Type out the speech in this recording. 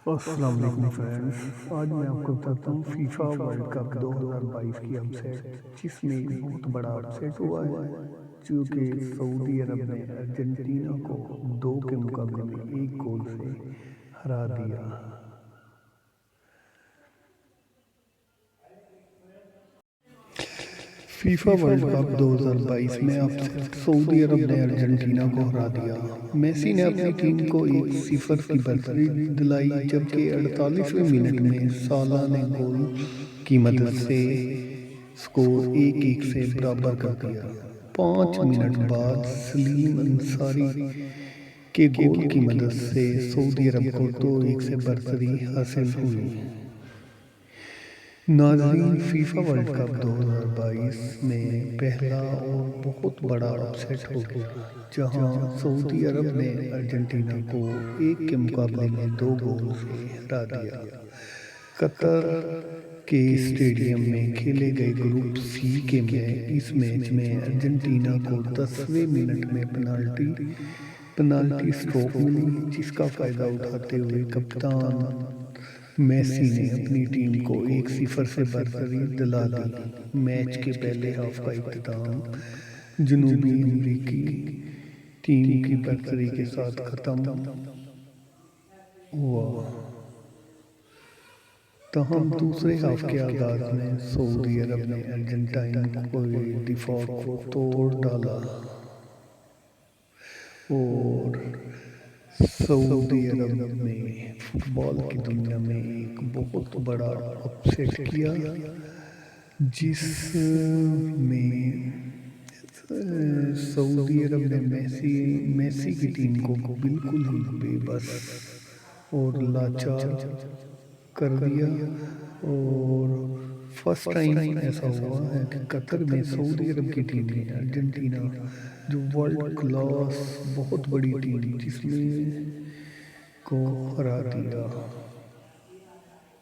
السلام علیکم فرینڈز، آج میں آپ کو بتاتا ہوں فیفا ورلڈ کپ 2022 کی اپ سیٹ، جس میں ایک بہت بڑا اپ سیٹ ہوا ہے، جو کہ سعودی عرب نے ارجنٹینا کو 2 کے مقابلے میں 1 گول سے ہرا دیا۔ فیفا ورلڈ کپ 2022 میں اب سعودی عرب نے ارجنٹینا کو ہرا دیا۔ میسی نے اپنی ٹیم کو 1-0 کی برتری دلائی، جبکہ 48ویں منٹ میں صالح نے گول کی مدد سے سکور 1-1 سے برابر کر دیا۔ 5 منٹ بعد سلیم انصاری کے گول کی مدد سے سعودی عرب کو 2-1 سے برتری حاصل ہوئی۔ ناظرین، فیفا ورلڈ کپ 2022 میں پہلا اور بہت بڑا اپ سیٹ ہو گیا، جہاں سعودی عرب نے ارجنٹینا کو 1 کے مقابلے میں 2 گول سے ہرا دیا۔ قطر کے اسٹیڈیم میں کھیلے گئے گروپ سی کے اس میچ میں ارجنٹینا کو 10ویں منٹ میں پنالٹی سٹروک ملی، جس کا فائدہ اٹھاتے ہوئے کپتان میسی نے اپنی ٹیم کو 1-0 سے برتری دلا دی۔ میچ کے پہلے ہاف کا اختتام جنوبی امریکی ٹیم کی برتری کے ساتھ ختم ہوا۔ تاہم دوسرے ہاف کے آغاز میں سعودی عرب نے ارجنٹائن کے دفاع کو توڑ ڈالا اور سعودی عرب نے فٹ بال کی دنیا میں ایک بہت بڑا اپ سیٹ کیا، جس میں سعودی عرب نے میسی کی ٹیم کو بالکل ہی بے بس اور لاچار کر دیا۔ اور فرسٹ ٹائم ایسا ہوا ہے کہ قطر میں سعودی عرب کی ٹیم نے ارجنٹینا، جو ورلڈ کلاس بہت بڑی ٹیم جس میں کو ہرا دیا۔